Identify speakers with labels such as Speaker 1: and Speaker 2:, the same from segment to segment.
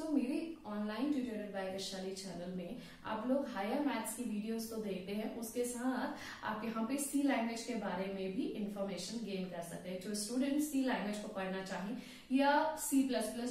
Speaker 1: दोस्तों, मेरे online tutorial bye Vaishali channel में आप लोग हायर मैथ्स की वीडियोस तो देखते हैं, उसके साथ आप यहाँ पे सी लैंग्वेज के बारे में भी इंफॉर्मेशन गेन कर सकते हैं। जो स्टूडेंट सी लैंग्वेज को पढ़ना चाहें या C++,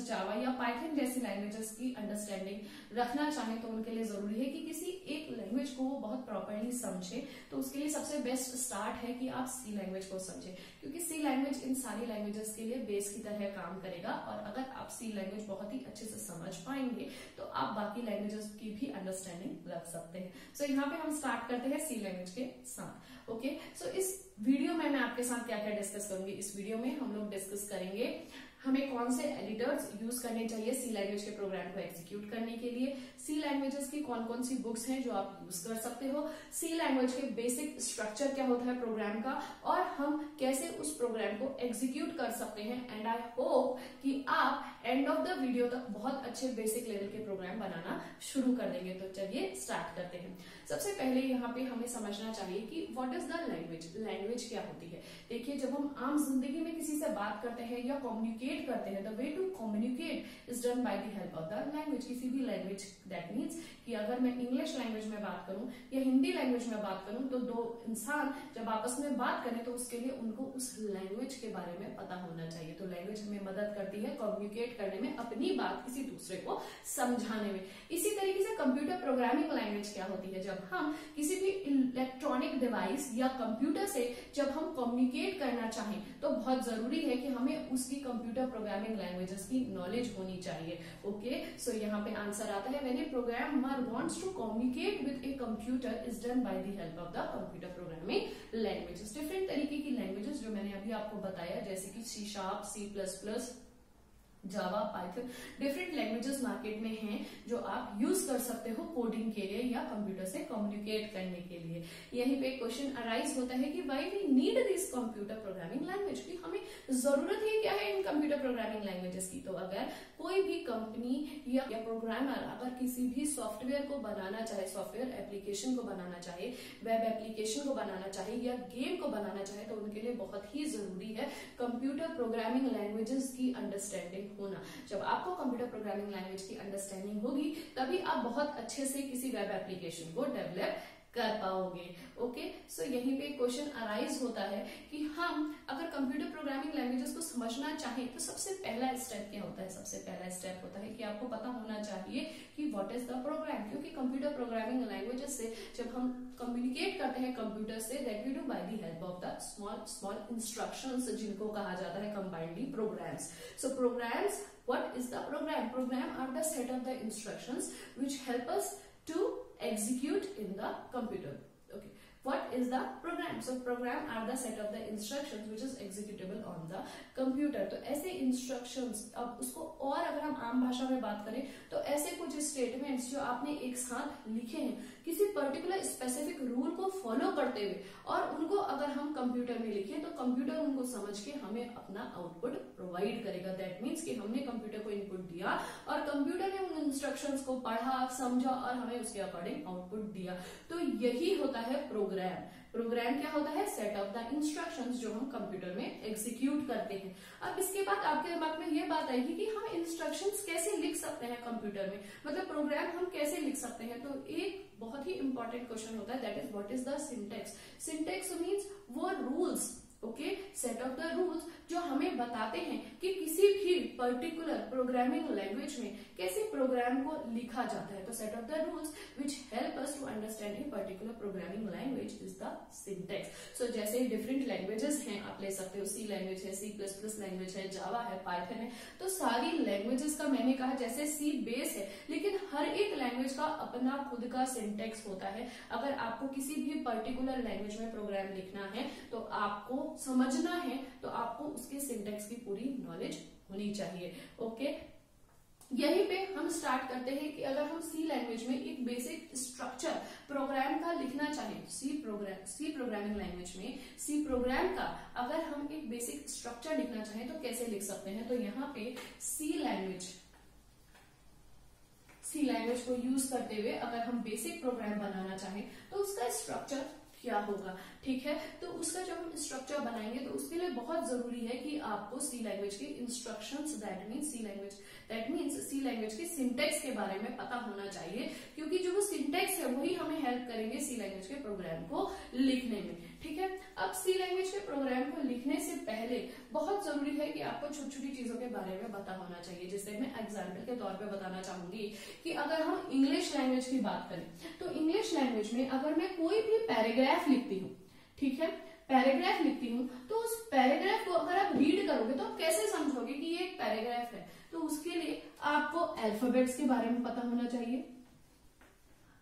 Speaker 1: जावा या पाइथन जैसी लैंग्वेजेस की अंडरस्टैंडिंग रखना चाहें तो उनके लिए जरूरी है कि किसी एक लैंग्वेज को वो बहुत प्रॉपरली समझे। तो उसके लिए सबसे बेस्ट स्टार्ट है कि आप सी लैंग्वेज को समझें, क्योंकि सी लैंग्वेज इन सारी लैंग्वेजेस के लिए बेस की तरह काम करेगा। और अगर आप सी लैंग्वेज बहुत ही अच्छे से समझ पाएंगे तो आप बाकी लैंग्वेजेस की भी अंडरस्टैंडिंग रख सकते हैं। सो यहाँ पे हम स्टार्ट करते हैं सी लैंग्वेज के साथ। ओके, सो इस वीडियो में मैं आपके साथ क्या क्या डिस्कस करूंगी। इस वीडियो में हम लोग डिस्कस करेंगे हमें कौन से एडिटर्स यूज करने चाहिए सी लैंग्वेज के प्रोग्राम को एग्जीक्यूट करने के लिए, सी लैंग्वेजेस की कौन कौन सी बुक्स हैं जो आप यूज कर सकते हो, सी लैंग्वेज के बेसिक स्ट्रक्चर क्या होता है प्रोग्राम का, और हम कैसे उस प्रोग्राम को एग्जीक्यूट कर सकते हैं। एंड आई होप कि आप एंड ऑफ द वीडियो तक बहुत अच्छे बेसिक लेवल के प्रोग्राम बनाना शुरू कर देंगे। तो चलिए स्टार्ट करते हैं। सबसे पहले यहाँ पे हमें समझना चाहिए कि what is the language. Language क्या होती है? देखिए, जब हम आम जिंदगी में किसी से बात करते हैं या कम्युनिकेट करते हैं, the way to communicate is done by the help of the language. किसी भी लैंग्वेज, दैट मीन्स कि अगर मैं इंग्लिश लैंग्वेज में बात करूं या हिंदी लैंग्वेज में बात करूं तो दो इंसान जब आपस में बात करें तो उसके लिए उनको उस लैंग्वेज के बारे में पता होना चाहिए। तो लैंग्वेज हमें मदद करती है कम्युनिकेट करने में, अपनी बात किसी दूसरे को समझाने में। इसी तरीके से कंप्यूटर प्रोग्रामिंग लैंग्वेज क्या होती है? जब हम किसी भी इलेक्ट्रॉनिक डिवाइस या कंप्यूटर से जब हम कम्युनिकेट करना चाहें तो बहुत जरूरी है कि हमें उसकी कंप्यूटर प्रोग्रामिंग लैंग्वेजेस की नॉलेज होनी चाहिए। ओके, सो यहाँ पे आंसर आता है, when a programmer wants to communicate with a computer is done by the help of the computer programming languages. Different तरीके की लैंग्वेजेस जो मैंने अभी आपको बताया, जैसे कि C#, C++, जावा, पाइथन, डिफरेंट लैंग्वेजेस मार्केट में हैं जो आप यूज कर सकते हो कोडिंग के लिए या कंप्यूटर से कम्युनिकेट करने के लिए। यहीं पे क्वेश्चन अराइज होता है कि why we need this computer programming language, कि हमें जरूरत ही क्या है इन कंप्यूटर प्रोग्रामिंग लैंग्वेजेस की। तो अगर कोई भी कंपनी या प्रोग्रामर अगर किसी भी सॉफ्टवेयर को बनाना चाहे, सॉफ्टवेयर एप्लीकेशन को बनाना चाहे, वेब एप्लीकेशन को बनाना चाहे या गेम को बनाना चाहे, तो उनके लिए बहुत ही जरूरी है कंप्यूटर प्रोग्रामिंग लैंग्वेजेस की अंडरस्टैंडिंग होना। जब आपको कंप्यूटर प्रोग्रामिंग लैंग्वेज की अंडरस्टैंडिंग होगी तभी आप बहुत अच्छे से किसी वेब एप्लीकेशन को डेवलप कर पाओगे। ओके, सो यहीं पे क्वेश्चन अराइज होता है कि हम अगर कंप्यूटर प्रोग्रामिंग लैंग्वेजेस को समझना चाहें तो सबसे पहला स्टेप क्या होता है? सबसे पहला स्टेप होता है कि आपको पता होना चाहिए कि व्हाट इज द प्रोग्राम, क्योंकि कंप्यूटर प्रोग्रामिंग लैंग्वेजेस से जब हम कम्युनिकेट करते हैं कंप्यूटर से, that we do by the help of the small instructions, जिनको कहा जाता है combinedly programs. So programs, what is the program? Program are the set of the instructions which help us to execute in the computer. Okay, what is the program? So program are the set of the instructions which is executable on the computer. तो ऐसे instructions, अब उसको और अगर हम आम भाषा में बात करें तो ऐसे कुछ स्टेटमेंट्स जो आपने एक साथ लिखे हैं किसी पर्टिकुलर स्पेसिफिक रूल को फॉलो करते हुए, और उनको अगर हम कंप्यूटर में लिखें तो कंप्यूटर उनको समझ के हमें अपना आउटपुट प्रोवाइड करेगा। दैट मीन्स कि हमने कंप्यूटर को इनपुट दिया और कंप्यूटर ने उन इंस्ट्रक्शंस को पढ़ा, समझा और हमें उसके अकॉर्डिंग आउटपुट दिया। तो यही होता है प्रोग्राम। प्रोग्राम क्या होता है? सेट ऑफ द इंस्ट्रक्शंस जो हम कंप्यूटर में एग्जीक्यूट करते हैं। अब इसके बाद आपके दिमाग में ये बात आएगी कि हम इंस्ट्रक्शंस कैसे लिख सकते हैं कंप्यूटर में, मतलब प्रोग्राम हम कैसे लिख सकते हैं। तो एक बहुत ही इंपॉर्टेंट क्वेश्चन होता है, that is what is the syntax. Syntax means वो rules, okay, set of the rules जो हमें बताते हैं कि किसी भी पर्टिकुलर प्रोग्रामिंग लैंग्वेज में कैसे प्रोग्राम को लिखा जाता है। तो set of the rules which help us to understand a particular programming language is the syntax. So जैसे डिफरेंट लैंग्वेजेस हैं, आप ले सकते हो C लैंग्वेज है, C++ लैंग्वेज है, जावा है, पाइथन है। तो सारी लैंग्वेजेस का मैंने कहा जैसे C बेस है, लेकिन हर एक लैंग्वेज का अपना खुद का सिंटैक्स होता है। अगर आपको किसी भी पर्टिकुलर लैंग्वेज में प्रोग्राम लिखना है तो आपको समझना है तो आपको उसके सिंटैक्स की पूरी नॉलेज होनी चाहिए। ओके, यहीं पे हम स्टार्ट करते हैं कि अगर हम सी लैंग्वेज में एक बेसिक स्ट्रक्चर प्रोग्राम का लिखना चाहें, सी प्रोग्रामिंग लैंग्वेज में सी प्रोग्राम का अगर हम एक बेसिक स्ट्रक्चर लिखना चाहें तो कैसे लिख सकते हैं? तो यहाँ पे सी लैंग्वेज को यूज करते हुए अगर हम बेसिक प्रोग्राम बनाना चाहें तो उसका स्ट्रक्चर क्या होगा, ठीक है। तो उसका जब हम स्ट्रक्चर बनाएंगे तो उसके लिए बहुत जरूरी है कि आपको सी लैंग्वेज के instructions, that means C language के सिंटेक्स के बारे में पता होना चाहिए, क्योंकि जो वो सिंटेक्स है वही हमें हेल्प करेंगे सी लैंग्वेज के प्रोग्राम को लिखने में, ठीक है। अब सी लैंग्वेज के प्रोग्राम को लिखने से पहले बहुत जरूरी है कि आपको छोटी छोटी चीजों के बारे में पता होना चाहिए। जैसे मैं एग्जाम्पल के तौर पे बताना चाहूंगी कि अगर हम इंग्लिश लैंग्वेज की बात करें तो इंग्लिश लैंग्वेज में अगर मैं कोई भी पैराग्राफ लिखती हूँ, ठीक है, पैराग्राफ लिखती हूँ, तो उस पैराग्राफ को अगर आप रीड करोगे तो आप कैसे समझोगे कि ये एक पैराग्राफ है। तो उसके लिए आपको अल्फाबेट्स के बारे में पता होना चाहिए,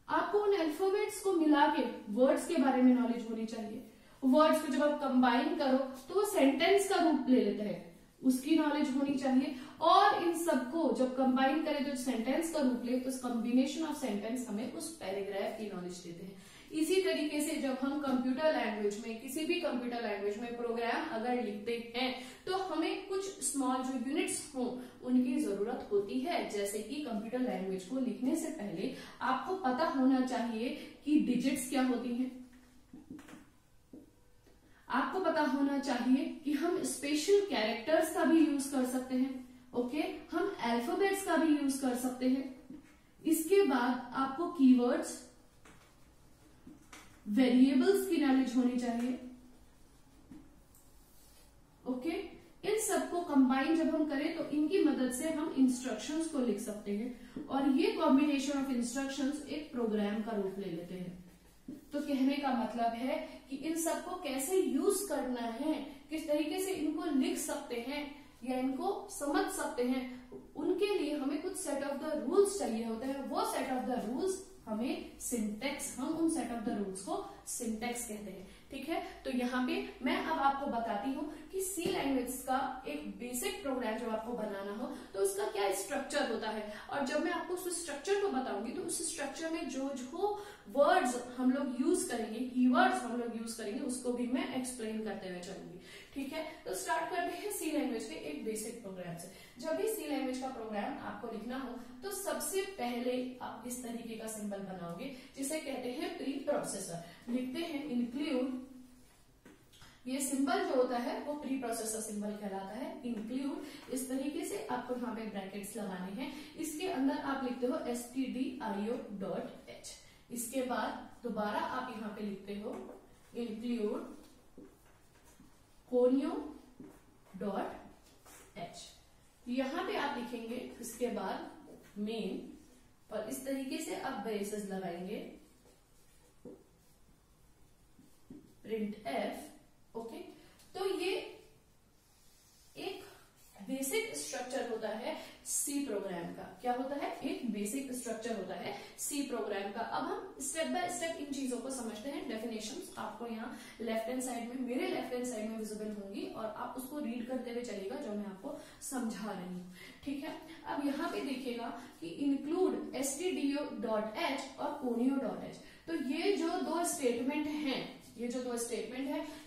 Speaker 1: आपको उन अल्फाबेट्स को मिला के वर्ड्स के बारे में नॉलेज होनी चाहिए। वर्ड्स को जब आप कंबाइन करो तो वो सेंटेंस का रूप ले लेते हैं, उसकी नॉलेज होनी चाहिए। और इन सबको जब कंबाइन करें तो सेंटेंस का रूप ले, तो उस कॉम्बिनेशन ऑफ सेंटेंस हमें उस पैराग्राफ की नॉलेज देते हैं। इसी तरीके से जब हम कंप्यूटर लैंग्वेज में, किसी भी कंप्यूटर लैंग्वेज में प्रोग्राम अगर लिखते हैं तो हमें कुछ स्मॉल जो यूनिट्स हों उनकी जरूरत होती है। जैसे कि कंप्यूटर लैंग्वेज को लिखने से पहले आपको पता होना चाहिए कि डिजिट्स क्या होती हैं, आपको पता होना चाहिए कि हम स्पेशल कैरेक्टर्स का भी यूज कर सकते हैं, ओके, हम अल्फाबेट्स का भी यूज कर सकते हैं। इसके बाद आपको कीवर्ड्स, वेरिएबल्स की नॉलेज होनी चाहिए, ओके। इन सबको कंबाइन जब हम करें तो इनकी मदद से हम इंस्ट्रक्शंस को लिख सकते हैं और ये कॉम्बिनेशन ऑफ इंस्ट्रक्शंस एक प्रोग्राम का रूप ले लेते हैं। तो कहने का मतलब है कि इन सबको कैसे यूज करना है, किस तरीके से इनको लिख सकते हैं या इनको समझ सकते हैं, उनके लिए हमें कुछ सेट ऑफ द रूल्स चाहिए होते हैं। वो सेट ऑफ द रूल्स हमें सिंटेक्स, हम उन सेट ऑफ द रूल्स को सिंटेक्स कहते हैं, ठीक है। तो यहाँ पे मैं अब आपको बताती हूँ कि सी लैंग्वेज का एक बेसिक प्रोग्राम जब आपको बनाना हो तो उसका क्या स्ट्रक्चर होता है। और जब मैं आपको उस स्ट्रक्चर को बताऊंगी तो उस स्ट्रक्चर में जो जो वर्ड्स हम लोग यूज करेंगे, कीवर्ड्स हम लोग यूज करेंगे, उसको भी मैं एक्सप्लेन करते हुए चलूंगी, ठीक है। तो स्टार्ट करते हैं सी लैंग्वेज के एक बेसिक प्रोग्राम से। जब भी सी लैंग्वेज का प्रोग्राम आपको लिखना हो तो सबसे पहले आप इस तरीके का सिंबल बनाओगे जिसे कहते हैं प्री प्रोसेसर। लिखते हैं इंक्लूड, ये सिंबल जो होता है वो प्री प्रोसेसर सिंबल कहलाता है, इंक्लूड। इस तरीके से आपको यहाँ पे ब्रैकेट्स लगाने हैं। इसके अंदर आप लिखते हो stdio.h। इसके बाद दोबारा आप यहाँ पे लिखते हो इंक्लूड conio.h। यहाँ पे आप लिखेंगे इसके बाद मेन, और इस तरीके से आप ब्रेसेस लगाएंगे प्रिंट एफ, ओके। तो ये एक बेसिक स्ट्रक्चर होता है सी प्रोग्राम का। क्या होता है? एक बेसिक स्ट्रक्चर होता है सी प्रोग्राम का। अब हम स्टेप बाय स्टेप इन चीजों को समझते हैं। डेफिनेशंस आपको यहाँ लेफ्ट हैंड साइड में, मेरे लेफ्ट हैंड साइड में विजिबल होंगी और आप उसको रीड करते हुए चलिएगा जो मैं आपको समझा रही हूँ, ठीक है। अब यहाँ पे देखिएगा कि इंक्लूड stdio.h और conio.h, तो ये जो दो स्टेटमेंट हैं,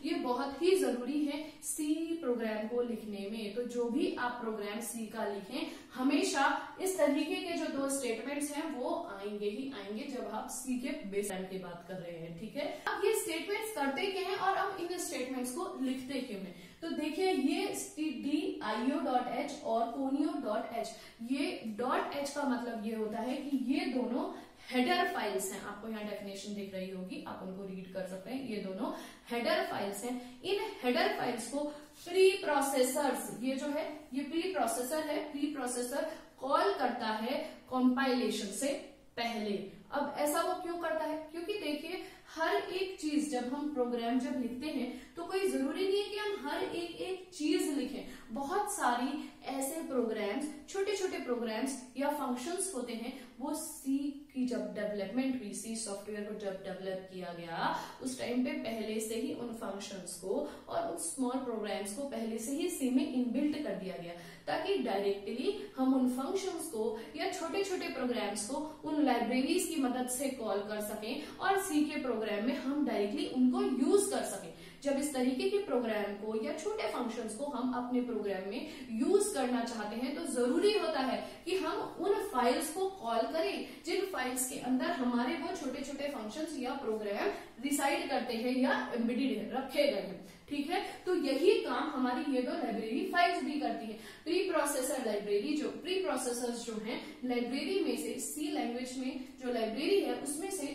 Speaker 1: ये बहुत ही जरूरी है सी प्रोग्राम को लिखने में। तो जो भी आप प्रोग्राम सी का लिखें, हमेशा इस तरीके के जो दो स्टेटमेंट्स हैं वो आएंगे ही आएंगे जब आप सी के बेस की बात कर रहे हैं, ठीक है। अब ये स्टेटमेंट्स करते क्या हैं और अब इन स्टेटमेंट्स को लिखते क्यों हैं? तो देखिए ये stdio.h और conio.h, ये .h का मतलब ये होता है कि ये दोनों हेडर फाइल्स हैं। आपको यहाँ डेफिनेशन दिख रही होगी, आप उनको रीड कर सकते हैं। ये दोनों हेडर फाइल्स हैं। इन हेडर फाइल्स को प्री प्रोसेसर्स, ये जो है ये प्री प्रोसेसर है, प्री प्रोसेसर कॉल करता है कंपाइलेशन से पहले। अब ऐसा वो क्यों करता है? क्योंकि देखिए हर एक चीज जब हम प्रोग्राम जब लिखते हैं तो कोई जरूरी नहीं है कि हम हर एक चीज लिखें। बहुत सारी ऐसे प्रोग्राम्स, छोटे छोटे प्रोग्राम्स या फंक्शंस होते हैं, वो सी की जब डेवलपमेंट हुई, सी सॉफ्टवेयर को जब डेवलप किया गया उस टाइम पे पहले से ही उन फंक्शंस को और उन स्मॉल प्रोग्राम्स को पहले से ही सी में इनबिल्ट कर दिया गया, ताकि डायरेक्टली हम उन फंक्शंस को या छोटे छोटे प्रोग्राम्स को उन लाइब्रेरीज की मदद से कॉल कर सकें और सी के प्रोग्राम में हम डायरेक्टली उनको यूज कर सकें। जब इस तरीके के प्रोग्राम को या छोटे फंक्शंस को हम अपने प्रोग्राम में यूज करना चाहते हैं तो जरूरी होता है कि हम उन फाइल्स को कॉल करें जिन फाइल्स के अंदर हमारे वो छोटे छोटे फंक्शंस या प्रोग्राम रिसाइड करते हैं या एम्बेडेड रखे गए हैं। ठीक है, तो यही काम हमारी ये दो लाइब्रेरी फाइल्स भी करती है। प्री प्रोसेसर लाइब्रेरी, जो प्री प्रोसेसर्स जो हैं लाइब्रेरी में से, सी लैंग्वेज में जो लाइब्रेरी है उसमें से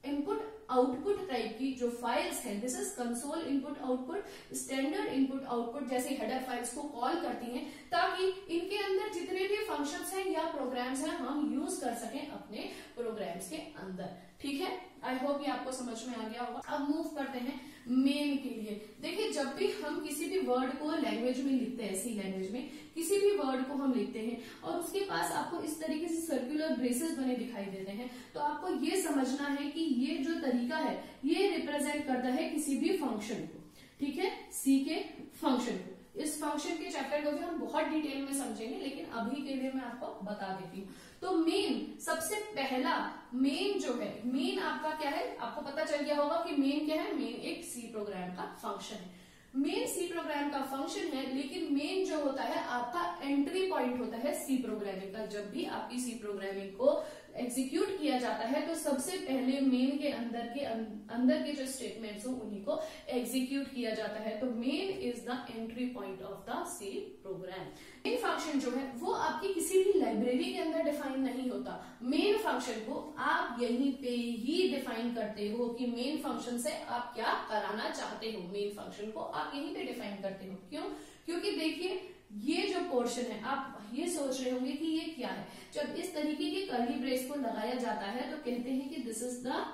Speaker 1: इनपुट आउटपुट टाइप की जो फाइल्स हैं, this is console input output, standard input output जैसे हेडर फाइल्स को कॉल करती हैं ताकि इनके अंदर जितने भी फंक्शंस हैं या प्रोग्राम्स हैं हम यूज कर सकें अपने प्रोग्राम्स के अंदर। ठीक है, आई होप ये आपको समझ में आ गया होगा। अब मूव करते हैं मेन के लिए। देखिए, जब भी हम किसी भी वर्ड को लैंग्वेज में लिखते हैं, सी लैंग्वेज में किसी भी वर्ड को हम लिखते हैं और उसके पास आपको इस तरीके से सर्कुलर ब्रेसेस बने दिखाई देते हैं, तो आपको ये समझना है कि ये जो तरीका है ये रिप्रेजेंट करता है किसी भी फंक्शन को। ठीक है, सी के फंक्शन को। इस फंक्शन के चैप्टर को भी हम बहुत डिटेल में समझेंगे, लेकिन अभी के लिए मैं आपको बता देती हूँ। तो मेन, सबसे पहला मेन जो है, मेन आपका क्या है, आपको पता चल गया होगा कि मेन क्या है। मेन एक सी प्रोग्राम का फंक्शन है। मेन सी प्रोग्राम का फंक्शन है, लेकिन मेन जो होता है आपका एंट्री पॉइंट होता है सी प्रोग्रामिंग का। जब भी आपकी सी प्रोग्रामिंग को एग्जीक्यूट किया जाता है तो सबसे पहले मेन के अंदर के जो स्टेटमेंट्स हो उन्हीं को एग्जीक्यूट किया जाता है। तो main is the entry point of the C program. Main function जो है वो आपकी किसी भी लाइब्रेरी के अंदर डिफाइन नहीं होता। मेन फंक्शन को आप यहीं पे ही डिफाइन करते हो कि मेन फंक्शन से आप क्या कराना चाहते हो। मेन फंक्शन को आप यहीं पे डिफाइन करते हो। क्यों? क्योंकि देखिए, ये जो पोर्शन है, आप ये सोच रहे होंगे कि ये क्या है। जब इस तरीके के कर्ली ब्रेस को लगाया जाता है तो कहते हैं कि this is the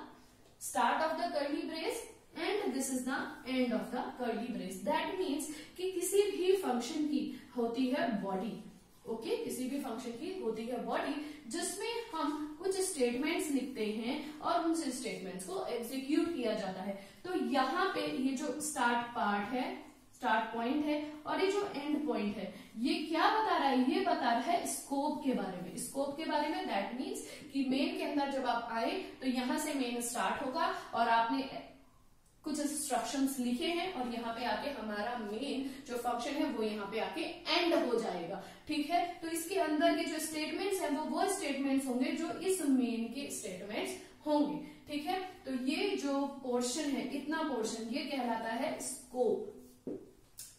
Speaker 1: start of the curly brace and this is the end of the curly brace. That means कि किसी भी फंक्शन की होती है बॉडी। ओके, किसी भी फंक्शन की होती है बॉडी जिसमें हम कुछ स्टेटमेंट्स लिखते हैं और उन स्टेटमेंट्स को एग्जीक्यूट किया जाता है। तो यहाँ पे ये जो स्टार्ट पार्ट है, स्टार्ट पॉइंट है, और ये जो एंड पॉइंट है, ये क्या बता रहा है? ये बता रहा है स्कोप के बारे में। स्कोप के बारे में दैट मीन्स कि मेन के अंदर जब आप आए तो यहां से मेन स्टार्ट होगा और आपने कुछ इंस्ट्रक्शंस लिखे हैं और यहाँ पे आके हमारा मेन जो फंक्शन है वो यहाँ पे आके एंड हो जाएगा। ठीक है, तो इसके अंदर के जो स्टेटमेंट्स हैं वो स्टेटमेंट्स होंगे जो इस मेन के स्टेटमेंट्स होंगे। ठीक है, तो ये जो पोर्शन है, इतना पोर्शन, ये कहलाता है स्कोप।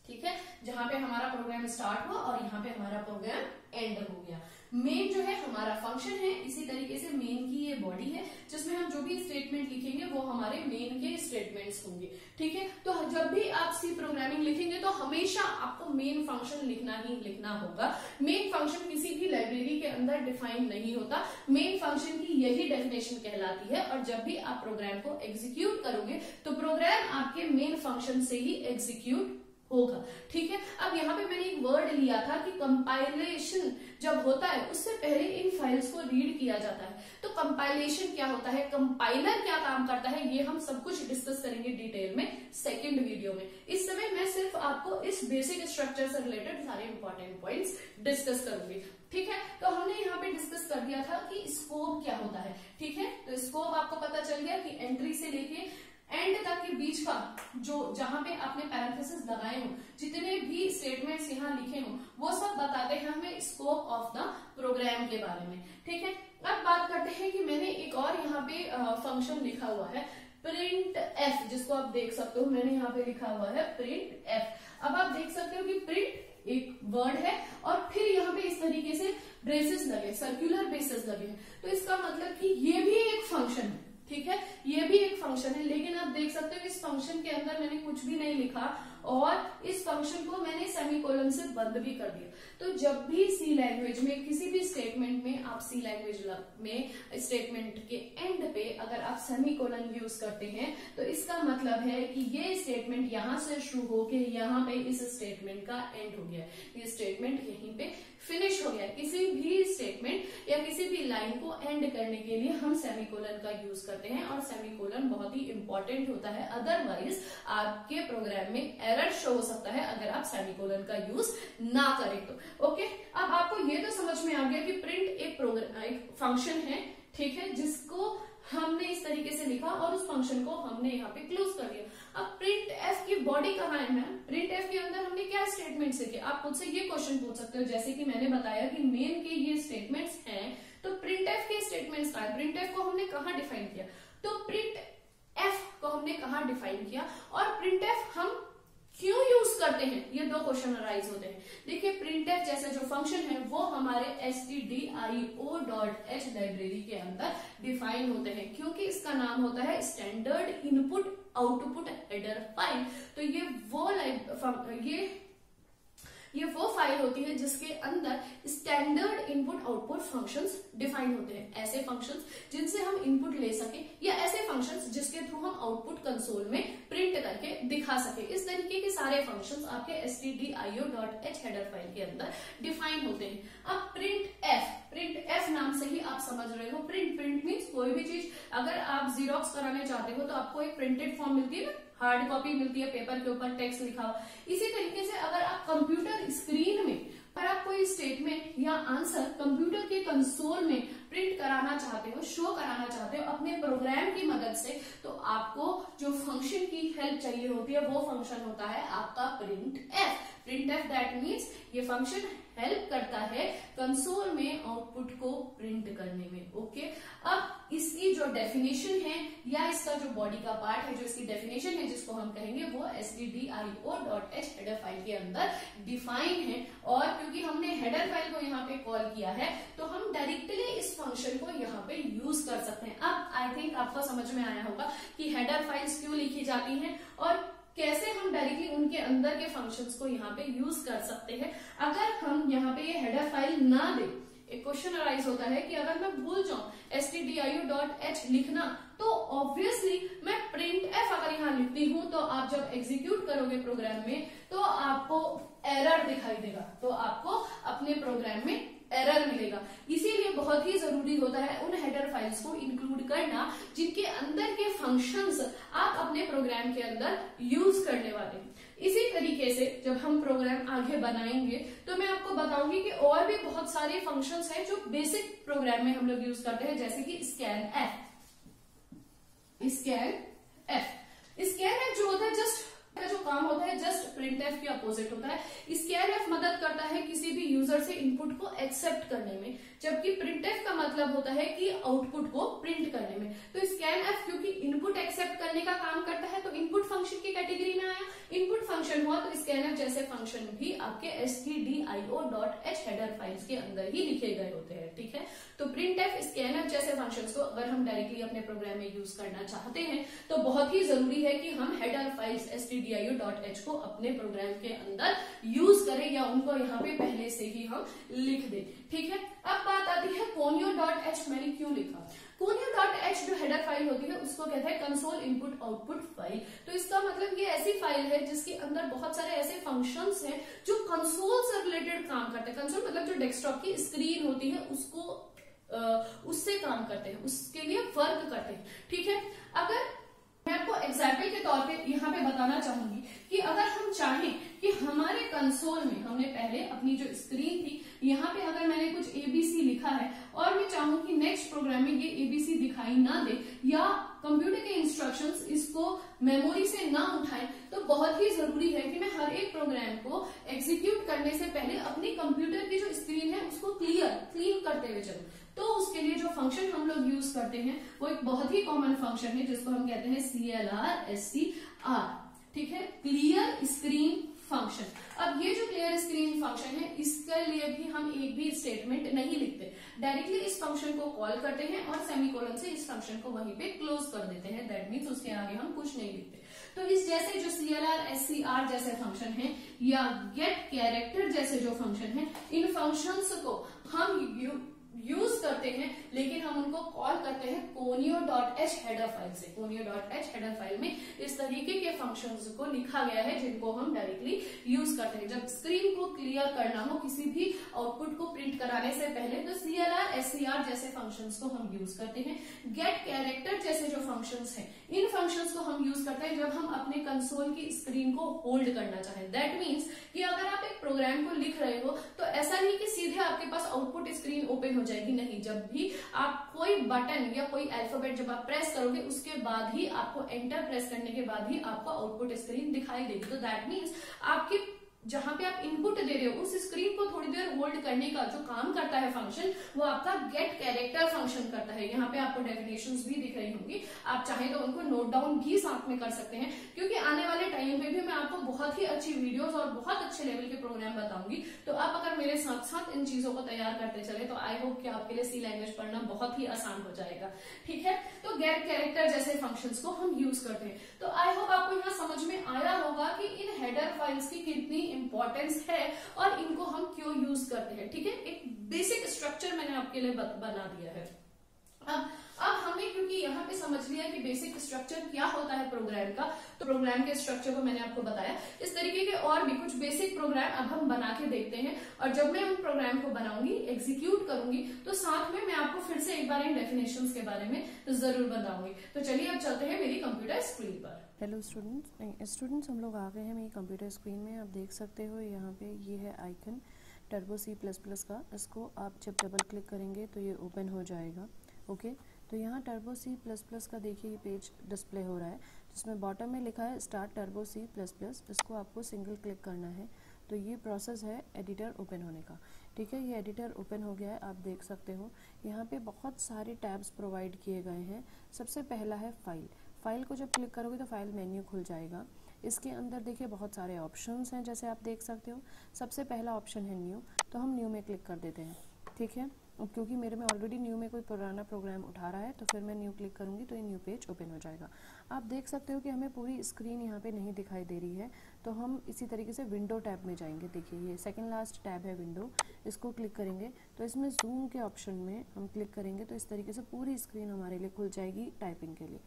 Speaker 1: ठीक है, जहां पे हमारा प्रोग्राम स्टार्ट हुआ और यहाँ पे हमारा प्रोग्राम एंड हो गया। मेन जो है हमारा फंक्शन है, इसी तरीके से मेन की ये बॉडी है जिसमें हम जो भी स्टेटमेंट लिखेंगे वो हमारे मेन के स्टेटमेंट्स होंगे। ठीक है, तो जब भी आप सी प्रोग्रामिंग लिखेंगे तो हमेशा आपको मेन फंक्शन लिखना ही लिखना होगा। मेन फंक्शन किसी भी लाइब्रेरी के अंदर डिफाइन नहीं होता। मेन फंक्शन की यही डेफिनेशन कहलाती है और जब भी आप प्रोग्राम को एग्जीक्यूट करोगे तो प्रोग्राम आपके मेन फंक्शन से ही एग्जीक्यूट होगा। ठीक है, अब यहाँ पे मैंने एक वर्ड लिया था कि कंपाइलेशन जब होता है उससे पहले इन फाइल्स को रीड किया जाता है। तो कंपाइलेशन क्या होता है, कंपाइलर क्या काम करता है, ये हम सब कुछ डिस्कस करेंगे डिटेल में सेकंड वीडियो में। इस समय मैं सिर्फ आपको इस बेसिक स्ट्रक्चर से रिलेटेड सारे इंपॉर्टेंट पॉइंट्स डिस्कस करूंगी। ठीक है, तो हमने यहाँ पे डिस्कस कर दिया था कि स्कोप क्या होता है। ठीक है, तो स्कोप आपको पता चल गया कि एंट्री से लेके एंड तक के बीच का जो जहां पे आपने पैरेंथेसिस लगाए हो, जितने भी स्टेटमेंट्स यहाँ लिखे हो, वो सब बताते हैं हमें स्कोप ऑफ द प्रोग्राम के बारे में। ठीक है, अब बात करते हैं कि मैंने एक और यहाँ पे फंक्शन लिखा हुआ है प्रिंट एफ, जिसको आप देख सकते हो। मैंने यहाँ पे लिखा हुआ है प्रिंट एफ। अब आप देख सकते हो कि प्रिंट एक वर्ड है और फिर यहाँ पे इस तरीके से ब्रेसेस लगे, सर्कुलर ब्रेसेस लगे हैं। तो इसका मतलब कि ये भी एक फंक्शन है। ठीक है, ये भी एक फंक्शन है, लेकिन आप देख सकते हो इस फंक्शन के अंदर मैंने कुछ भी नहीं लिखा और इस फंक्शन को मैंने सेमीकोलन से बंद भी कर दिया। तो जब भी सी लैंग्वेज में किसी भी स्टेटमेंट में आप सी लैंग्वेज में स्टेटमेंट के एंड पे अगर आप सेमीकोलन यूज करते हैं तो इसका मतलब है कि ये स्टेटमेंट यहां से शुरू होके यहाँ पे इस स्टेटमेंट का एंड हो गया, ये स्टेटमेंट यहीं पे फिनिश हो गया। किसी भी स्टेटमेंट या किसी भी लाइन को एंड करने के लिए हम सेमीकोलन का यूज करते हैं और सेमीकोलन बहुत ही इंपॉर्टेंट होता है, अदरवाइज आपके प्रोग्राम में एरर शो हो सकता है अगर आप सेमीकोलन का यूज ना करें तो। ओके, अब आपको ये तो समझ में आ गया कि प्रिंट एक फंक्शन है। ठीक है, जिसको हमने इस तरीके से लिखा और उस फंक्शन को हमने यहाँ पे क्लोज कर दिया। अब प्रिंट एफ की बॉडी कहाँ है मैम? प्रिंट एफ के अंदर हमने क्या स्टेटमेंट्स लिखे? आप खुद से ये क्वेश्चन पूछ सकते हो, जैसे कि मैंने बताया कि मेन के ये स्टेटमेंट्स हैं, तो प्रिंट एफ के स्टेटमेंट्स कहाँ है? प्रिंट एफ को हमने कहाँ डिफाइन किया? तो प्रिंट एफ को हमने कहाँ डिफाइन किया और प्रिंट एफ हम क्यों यूज करते हैं, ये दो क्वेश्चन अराइज होते हैं। देखिए printf जैसे जो फंक्शन है वो हमारे stdio.h लाइब्रेरी के अंदर डिफाइन होते हैं, क्योंकि इसका नाम होता है standard input output header file. तो ये वो फाइल होती है जिसके अंदर standard input output functions define होते हैं, ऐसे फंक्शंस जिनसे हम इनपुट ले सके या ऐसे फंक्शंस जिसके थ्रू हम आउटपुट कंसोल में प्रिंट करके दिखा सके। इस तरीके के सारे फंक्शंस आपके stdio.h हेडर फाइल के अंदर डिफाइन होते हैं। अब प्रिंट एफ नाम से ही आप समझ रहे हो, प्रिंट मीन्स कोई भी चीज अगर आप जीरोक्स कराने चाहते हो तो आपको एक प्रिंटेड फॉर्म मिलती है ना, हार्ड कॉपी मिलती है, पेपर के ऊपर टेक्स्ट लिखा हुआ। इसी तरीके से अगर आप कंप्यूटर स्क्रीन में पर आप कोई स्टेटमेंट या आंसर कंप्यूटर के कंसोल में प्रिंट कराना चाहते हो, शो कराना चाहते हो अपने प्रोग्राम की मदद से, तो आपको जो फंक्शन की हेल्प चाहिए होती है वो फंक्शन होता है आपका print F. Print F that means ये फंक्शन हेल्प करता है कंसोल में आउटपुट को प्रिंट करने में। ओके, अब इसकी जो डेफिनेशन है या इसका जो बॉडी का पार्ट है, जो इसकी डेफिनेशन है जिसको हम कहेंगे वो stdio.h हेडर फाइल के अंदर डिफाइन है। और क्योंकि हमने हेडर फाइल को यहाँ पे कॉल किया है तो हम डायरेक्टली इस फंक्शन को यहाँ पे यूज कर सकते हैं। अब आई थिंक आपको समझ में आया होगा कि हेडर फाइल्स क्यों लिखी जाती हैं और कैसे हम डायरेक्टली उनके अंदर के फंक्शंस को यहाँ पे यूज कर सकते हैं। अगर हम यहाँ पे ये हेडर फाइल ना दे, एक क्वेश्चन अराइज होता है कि अगर मैं भूल जाऊं stdio.h लिखना तो ऑब्वियसली मैं प्रिंट एफ अगर यहाँ लिखती हूँ तो आप जब एग्जीक्यूट करोगे प्रोग्राम में तो आपको एरर दिखाई देगा, तो आपको अपने प्रोग्राम में एरर मिलेगा। इसीलिए बहुत ही जरूरी होता है उन हेडर फाइल्स को इंक्लूड करना जिनके अंदर के फंक्शंस आप अपने प्रोग्राम के अंदर यूज करने वाले हैं। इसी तरीके से जब हम प्रोग्राम आगे बनाएंगे तो मैं आपको बताऊंगी कि और भी बहुत सारे फंक्शंस हैं जो बेसिक प्रोग्राम में हम लोग यूज करते हैं, जैसे कि स्कैन एफ जो होता है जस्ट का जो काम होता है जस्ट प्रिंट एफ के अपोजिट होता है। स्कैन एफ मदद करता है किसी भी यूजर से इनपुट को एक्सेप्ट करने में, जबकि प्रिंट एफ का मतलब होता है कि आउटपुट को प्रिंट करने में। तो स्कैन एफ क्योंकि इनपुट एक्सेप्ट करने का काम करता है तो इनपुट फंक्शन की कैटेगरी में आया। इनपुट फंक्शन हुआ तो स्कैन एफ जैसे फंक्शन भी आपके stdio.h हेडर फाइल्स के अंदर ही लिखे गए होते हैं। ठीक है, तो प्रिंट एफ स्कैन एफ जैसे फंक्शंस को अगर हम डायरेक्टली अपने प्रोग्राम में यूज करना चाहते हैं तो बहुत ही जरूरी है कि हम हेडर फाइल्स stdio.h को अपने प्रोग्राम के अंदर यूज करें या उनको यहाँ पे पहले से ही हम लिख दें। ठीक है, अब बात आती है conio.h मैंने क्यों लिखा। conio.h जो हेडर फाइल होती है उसको कहते हैं कंसोल इनपुट आउटपुट फाइल। तो इसका मतलब ये ऐसी फाइल है जिसके अंदर बहुत सारे ऐसे फंक्शंस हैं जो कंसोल से रिलेटेड काम करते हैं। कंसोल मतलब जो डेस्कटॉप की स्क्रीन होती है उससे काम करते हैं, उसके लिए वर्क करते हैं। ठीक है, अगर मैं आपको एग्जाम्पल के तौर पे यहाँ पे बताना चाहूंगी कि अगर हम चाहें कि हमारे कंसोल में हमने पहले अपनी जो स्क्रीन थी यहाँ पे अगर मैंने कुछ एबीसी लिखा है और मैं चाहूं कि नेक्स्ट प्रोग्राम में ये एबीसी दिखाई ना दे या कंप्यूटर के इंस्ट्रक्शंस इसको मेमोरी से ना उठाए, तो बहुत ही जरूरी है कि मैं हर एक प्रोग्राम को एग्जीक्यूट करने से पहले अपनी कंप्यूटर की जो स्क्रीन है उसको क्लीन करते हुए चलूं। तो उसके लिए जो फंक्शन हम लोग यूज करते हैं वो एक बहुत ही कॉमन फंक्शन है जिसको हम कहते हैं CLR. ठीक है, क्लियर स्क्रीन फंक्शन। अब ये जो क्लियर स्क्रीन फंक्शन है इसके लिए भी हम एक भी स्टेटमेंट नहीं लिखते, डायरेक्टली इस फंक्शन को कॉल करते हैं और सेमीकोलन से इस फंक्शन को वहीं पे क्लोज कर देते हैं। दैट मीन्स उसके आगे हम कुछ नहीं लिखते। तो इस जैसे जो CLR SCR जैसे फंक्शन है या गेट कैरेक्टर जैसे जो फंक्शन है, इन फंक्शंस को हम यूज करते हैं लेकिन हम उनको कॉल करते हैं conio.h हेडर फाइल से। conio.h हेडर फाइल में इस तरीके के फंक्शंस को लिखा गया है जिनको हम डायरेक्टली यूज करते हैं जब स्क्रीन को क्लियर करना हो, किसी भी आउटपुट को प्रिंट कराने से पहले। तो CLR SCR जैसे फंक्शंस को हम यूज करते हैं। गेट कैरेक्टर जैसे जो फंक्शंस हैं, इन फंक्शंस को हम यूज करते हैं जब हम अपने कंसोल की स्क्रीन को होल्ड करना चाहें। दैट मीन्स कि अगर आप एक प्रोग्राम को लिख रहे हो तो ऐसा नहीं कि सीधे आपके पास आउटपुट स्क्रीन ओपन हो जाएगी, नहीं। जब भी आप कोई बटन या कोई अल्फाबेट जब आप प्रेस करोगे उसके बाद ही आपको एंटर प्रेस करने के बाद ही आपको आउटपुट स्क्रीन दिखाई देगी। तो दैट मीन्स आपकी जहां पे आप इनपुट दे रहे हो उस स्क्रीन को थोड़ी देर होल्ड करने का जो काम करता है फंक्शन, वो आपका गेट कैरेक्टर फंक्शन करता है। यहाँ पे आपको डेफिनेशंस भी दिख रही होंगी, आप चाहे तो उनको नोट डाउन भी साथ में कर सकते हैं, क्योंकि आने वाले टाइम पे भी मैं आपको बहुत ही अच्छी वीडियोस और बहुत अच्छे लेवल के प्रोग्राम बताऊंगी। तो आप अगर मेरे साथ साथ इन चीजों को तैयार करते चले तो आई होप कि आपके लिए सी लैंग्वेज पढ़ना बहुत ही आसान हो जाएगा। ठीक है, तो गेट कैरेक्टर जैसे फंक्शंस को हम यूज करते हैं। तो आई होप आपको यहाँ समझ में आया होगा कि इन हेडर फाइल्स की कितनी इंपॉर्टेंस है और इनको हम क्यों यूज करते हैं। ठीक है, एक बेसिक स्ट्रक्चर मैंने आपके लिए बना दिया है। अब हमने क्योंकि यहाँ पे समझ लिया कि बेसिक स्ट्रक्चर क्या होता है प्रोग्राम का, तो प्रोग्राम के स्ट्रक्चर को मैंने आपको बताया। इस तरीके के और भी कुछ बेसिक प्रोग्राम अब हम बना के देखते हैं, और जब मैं उन प्रोग्राम को बनाऊंगी, एग्जीक्यूट करूंगी, तो साथ में मैं आपको फिर से एक बार इन डेफिनेशंस के बारे में जरूर बताऊंगी। तो चलिए अब चलते हैं मेरी कंप्यूटर स्क्रीन पर।
Speaker 2: हेलो स्टूडेंट्स, हम लोग आ गए हैं मेरी कंप्यूटर स्क्रीन में। आप देख सकते हो यहाँ पे ये है आइकन टर्बो C++ का। इसको आप जब डबल क्लिक करेंगे तो ये ओपन हो जाएगा। ओके, तो यहाँ टर्बो C++ का देखिए ये पेज डिस्प्ले हो रहा है, जिसमें बॉटम में लिखा है स्टार्ट टर्बो C++। इसको आपको सिंगल क्लिक करना है, तो ये प्रोसेस है एडिटर ओपन होने का। ठीक है, ये एडिटर ओपन हो गया है। आप देख सकते हो यहाँ पे बहुत सारे टैब्स प्रोवाइड किए गए हैं। सबसे पहला है फाइल को जब क्लिक करोगे तो फाइल मेन्यू खुल जाएगा। इसके अंदर देखिए बहुत सारे ऑप्शंस हैं, जैसे आप देख सकते हो। सबसे पहला ऑप्शन है न्यू, तो हम न्यू में क्लिक कर देते हैं। ठीक है, क्योंकि मेरे में ऑलरेडी न्यू में कोई पुराना प्रोग्राम उठा रहा है, तो फिर मैं न्यू क्लिक करूंगी तो ये न्यू पेज ओपन हो जाएगा। आप देख सकते हो कि हमें पूरी स्क्रीन यहाँ पे नहीं दिखाई दे रही है, तो हम इसी तरीके से विंडो टैब में जाएंगे। देखिए ये सेकंड लास्ट टैब है विंडो, इसको क्लिक करेंगे तो इसमें जूम के ऑप्शन में हम क्लिक करेंगे तो इस तरीके से पूरी स्क्रीन हमारे लिए खुल जाएगी टाइपिंग के लिए।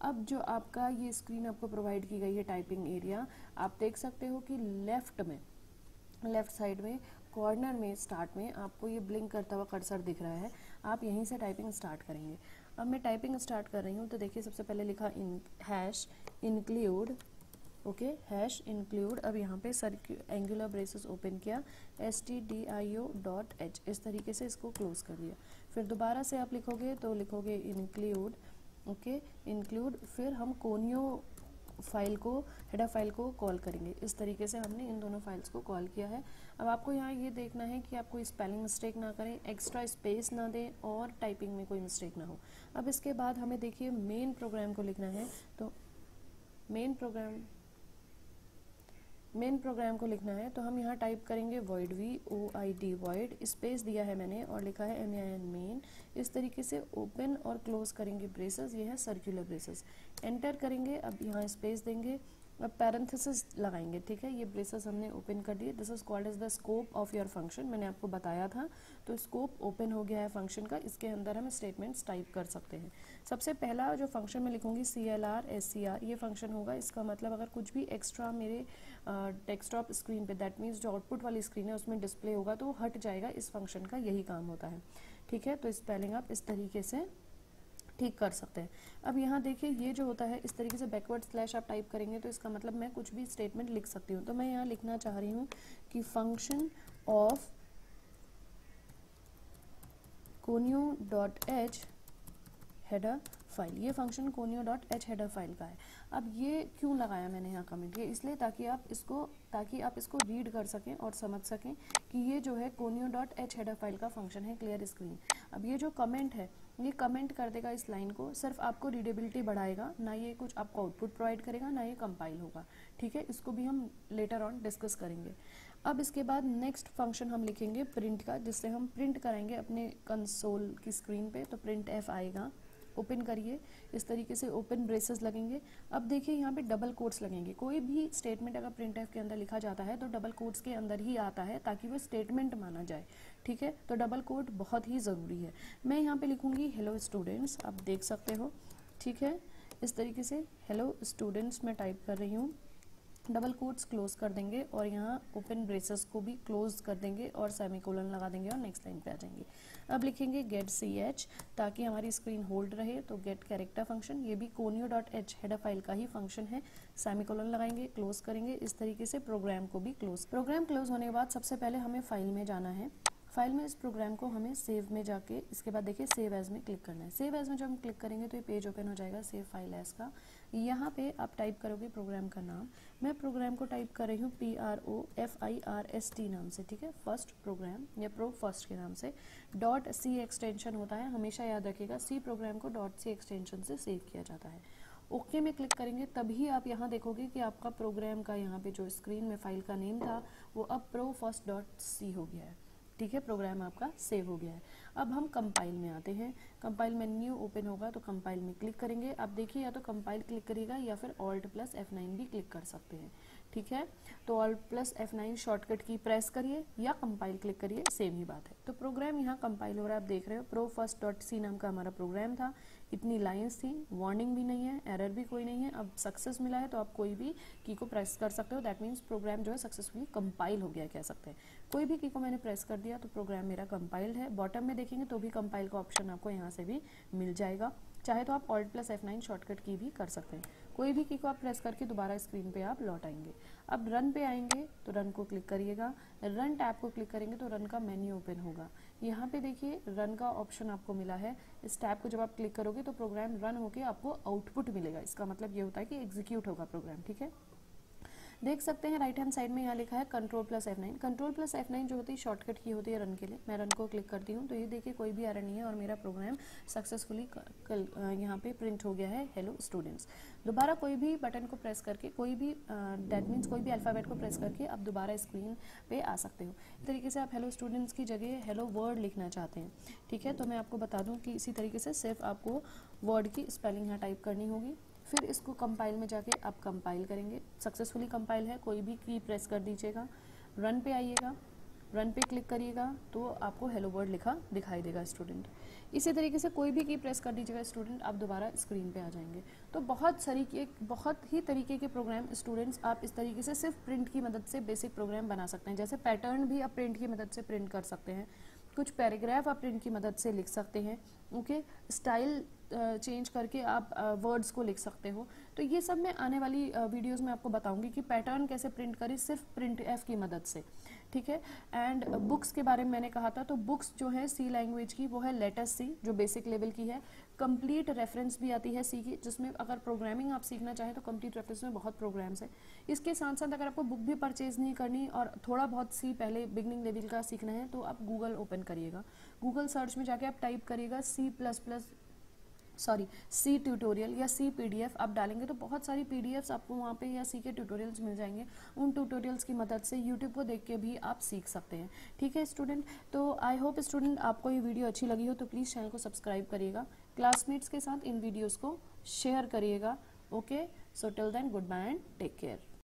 Speaker 2: अब जो आपका ये स्क्रीन आपको प्रोवाइड की गई है टाइपिंग एरिया, आप देख सकते हो कि लेफ्ट साइड में कॉर्नर में स्टार्ट में आपको ये ब्लिंक करता हुआ कर्सर दिख रहा है। आप यहीं से टाइपिंग स्टार्ट करेंगे। अब मैं टाइपिंग स्टार्ट कर रही हूँ, तो देखिए सबसे पहले लिखा hash include. Okay, hash include. अब यहाँ पे एंगुलर ब्रेसेस ओपन किया, stdio.h, इस तरीके से इसको क्लोज कर दिया। फिर दोबारा से आप लिखोगे तो लिखोगे इंक्लूड। Okay, include. फिर हम कोनियो फाइल को, हेडर फाइल को कॉल करेंगे। इस तरीके से हमने इन दोनों फाइल्स को कॉल किया है। अब आपको यहाँ ये देखना है कि आप कोई स्पेलिंग मिस्टेक ना करें, एक्स्ट्रा स्पेस ना दें और टाइपिंग में कोई मिस्टेक ना हो। अब इसके बाद हमें देखिए मेन प्रोग्राम को लिखना है, तो मेन प्रोग्राम को लिखना है, तो हम यहाँ टाइप करेंगे void, void, void, स्पेस दिया है मैंने और लिखा है main। इस तरीके से ओपन और क्लोज करेंगे ब्रेसेस, ये है सर्कुलर ब्रेसेस। एंटर करेंगे, अब यहाँ स्पेस देंगे, अब पैरेंथेसिस लगाएंगे। ठीक है, ये ब्रेसेस हमने ओपन कर दिए। This is called as the scope of your function, मैंने आपको बताया था। तो स्कोप ओपन हो गया है फंक्शन का, इसके अंदर हम स्टेटमेंट्स टाइप कर सकते हैं। सबसे पहला जो फंक्शन मैं लिखूंगी CLR SCR, ये फंक्शन होगा। इसका मतलब अगर कुछ भी एक्स्ट्रा मेरे डेस्कटॉप स्क्रीन पे, दैट मीन्स जो आउटपुट वाली स्क्रीन है उसमें डिस्प्ले होगा तो वो हट जाएगा। इस फंक्शन का यही काम होता है। ठीक है, तो स्पेलिंग आप इस तरीके से ठीक कर सकते हैं। अब यहाँ देखिए ये जो होता है, इस तरीके से बैकवर्ड स्लैश आप टाइप करेंगे तो इसका मतलब मैं कुछ भी स्टेटमेंट लिख सकती हूँ। तो मैं यहाँ लिखना चाह रही हूँ कि function of conio.h header file, ये फंक्शन conio.h हेडर फाइल का है। अब ये क्यों लगाया मैंने यहाँ कमेंट, ये इसलिए ताकि आप इसको रीड कर सकें और समझ सकें कि ये जो है conio.h हेडर फाइल का फंक्शन है क्लियर स्क्रीन। अब ये जो कमेंट है, ये कमेंट कर देगा इस लाइन को, सिर्फ आपको रीडेबिलिटी बढ़ाएगा, ना ये कुछ आपको आउटपुट प्रोवाइड करेगा, ना ये कंपाइल होगा। ठीक है, इसको भी हम लेटर ऑन डिस्कस करेंगे। अब इसके बाद नेक्स्ट फंक्शन हम लिखेंगे प्रिंट का, जिससे हम प्रिंट कराएंगे अपने कंसोल की स्क्रीन पे। तो प्रिंट f आएगा, ओपन करिए, इस तरीके से ओपन ब्रेसेस लगेंगे। अब देखिए यहाँ पे डबल कोट्स लगेंगे। कोई भी स्टेटमेंट अगर प्रिंट एफ के अंदर लिखा जाता है तो डबल कोट्स के अंदर ही आता है, ताकि वो स्टेटमेंट माना जाए। ठीक है, तो डबल कोट बहुत ही ज़रूरी है। मैं यहाँ पे लिखूँगी हेलो स्टूडेंट्स, आप देख सकते हो। ठीक है, इस तरीके से हेलो स्टूडेंट्स मैं टाइप कर रही हूँ। डबल कोट्स क्लोज कर देंगे और यहाँ ओपन ब्रेसेस को भी क्लोज कर देंगे और सेमीकोलन लगा देंगे और नेक्स्ट लाइन पे आ जाएंगे। अब लिखेंगे गेट ch, ताकि हमारी स्क्रीन होल्ड रहे। तो गेट कैरेक्टर फंक्शन, ये भी conio.h हेडर फाइल का ही फंक्शन है। सेमीकोलन लगाएंगे, क्लोज करेंगे, इस तरीके से प्रोग्राम को भी क्लोज। प्रोग्राम क्लोज होने के बाद सबसे पहले हमें फाइल में जाना है। फाइल में इस प्रोग्राम को हमें सेव में जाके इसके बाद देखिए सेव एज में क्लिक करना है। सेव एज में जब हम क्लिक करेंगे तो ये पेज ओपन हो जाएगा सेव फाइल एज का। यहाँ पे आप टाइप करोगे प्रोग्राम का नाम। मैं प्रोग्राम को टाइप कर रही हूँ PROFIRST नाम से, ठीक है, फर्स्ट प्रोग्राम या प्रो फर्स्ट के नाम से। .c एक्सटेंशन होता है, हमेशा याद रखिएगा, सी प्रोग्राम को .c एक्सटेंशन से सेव किया जाता है। ओके में क्लिक करेंगे तभी आप यहाँ देखोगे कि आपका प्रोग्राम का यहाँ पे जो स्क्रीन में फाइल का नेम था वो अब ProFirst.c हो गया है, ठीक है, प्रोग्राम आपका सेव हो गया है। अब हम कंपाइल में आते हैं। कंपाइल मेन्यू ओपन होगा तो कंपाइल में क्लिक करेंगे। आप देखिए या तो कंपाइल क्लिक करिएगा या फिर Alt+F9 भी क्लिक कर सकते हैं, ठीक है। तो Alt+F9 शॉर्टकट की प्रेस करिए या कंपाइल क्लिक करिए, सेम ही बात है। तो प्रोग्राम यहाँ कंपाइल हो रहा है, आप देख रहे हो ProFirst.c नाम का हमारा प्रोग्राम था। इतनी लाइंस थी, वार्निंग भी नहीं है, एरर भी कोई नहीं है। अब सक्सेस मिला है तो आप कोई भी की को प्रेस कर सकते हो, दैट मीन्स प्रोग्राम जो है सक्सेसफुली कंपाइल हो गया कह सकते हैं। कोई भी की को मैंने प्रेस कर दिया तो प्रोग्राम मेरा कंपाइल्ड है। बॉटम में देखेंगे तो भी कंपाइल का ऑप्शन आपको यहाँ से भी मिल जाएगा। चाहे तो आप Alt+F9 शॉर्टकट की भी कर सकते हैं। कोई भी की को आप प्रेस करके दोबारा स्क्रीन पे आप लौट आएंगे। अब रन पे आएंगे तो रन को क्लिक करिएगा। रन टैब को क्लिक करेंगे तो रन का मेन्यू ओपन होगा। यहाँ पे देखिए रन का ऑप्शन आपको मिला है। इस टैब को जब आप क्लिक करोगे तो प्रोग्राम रन होके आपको आउटपुट मिलेगा। इसका मतलब ये होता है कि एग्जीक्यूट होगा प्रोग्राम, ठीक है। देख सकते हैं राइट हैंड साइड में यहाँ लिखा है Ctrl+F9। Ctrl+F9 जो होती है शॉर्टकट की होती है रन के लिए। मैं रन को क्लिक करती हूँ तो ये देखिए कोई भी एरर नहीं है और मेरा प्रोग्राम सक्सेसफुली यहाँ पे प्रिंट हो गया है हेलो स्टूडेंट्स। दोबारा कोई भी बटन को प्रेस करके, कोई भी दैट मीन्स कोई भी अल्फ़ाबेट को प्रेस करके आप दोबारा स्क्रीन पे आ सकते हो। इस तरीके से आप हेलो स्टूडेंट्स की जगह हेलो वर्ड लिखना चाहते हैं, ठीक है, तो मैं आपको बता दूँ कि इसी तरीके से सिर्फ आपको वर्ड की स्पेलिंग यहाँ टाइप करनी होगी। फिर इसको कंपाइल में जाके आप कंपाइल करेंगे। सक्सेसफुली कंपाइल है, कोई भी की प्रेस कर दीजिएगा, रन पे आइएगा, रन पे क्लिक करिएगा तो आपको हेलो वर्ड लिखा दिखाई देगा स्टूडेंट। इसी तरीके से कोई भी की प्रेस कर दीजिएगा स्टूडेंट, आप दोबारा स्क्रीन पे आ जाएंगे। तो बहुत ही तरीके के प्रोग्राम स्टूडेंट्स आप इस तरीके से सिर्फ प्रिंट की मदद से बेसिक प्रोग्राम बना सकते हैं। जैसे पैटर्न भी आप प्रिंट की मदद से प्रिंट कर सकते हैं, कुछ पैराग्राफ आप प्रिंट की मदद से लिख सकते हैं, ओके, स्टाइल चेंज करके आप वर्ड्स को लिख सकते हो। तो ये सब मैं आने वाली वीडियोस में आपको बताऊंगी कि पैटर्न कैसे प्रिंट करें सिर्फ printf की मदद से, ठीक है। एंड बुक्स के बारे में मैंने कहा था, तो बुक्स जो है सी लैंग्वेज की वो है लेटेस्ट सी जो बेसिक लेवल की है। कंप्लीट रेफरेंस भी आती है सी की, जिसमें अगर प्रोग्रामिंग आप सीखना चाहें तो कंप्लीट रेफरेंस में बहुत प्रोग्राम्स है। इसके साथ साथ अगर आपको बुक भी परचेज नहीं करनी और थोड़ा बहुत सी पहले बिगनिंग लेवल का सीखना है तो आप गूगल ओपन करिएगा। गूगल सर्च में जाके आप टाइप करिएगा सी ट्यूटोरियल या सी PDF आप डालेंगे तो बहुत सारी PDFs आपको वहाँ पे या सी के ट्यूटोरियल्स मिल जाएंगे। उन ट्यूटोरियल्स की मदद से यूट्यूब को देख के भी आप सीख सकते हैं, ठीक है स्टूडेंट। तो आई होप स्टूडेंट आपको ये वीडियो अच्छी लगी हो तो प्लीज़ चैनल को सब्सक्राइब करिएगा, क्लासमेट्स के साथ इन वीडियोज़ को शेयर करिएगा, okay. So till then goodbye and take care.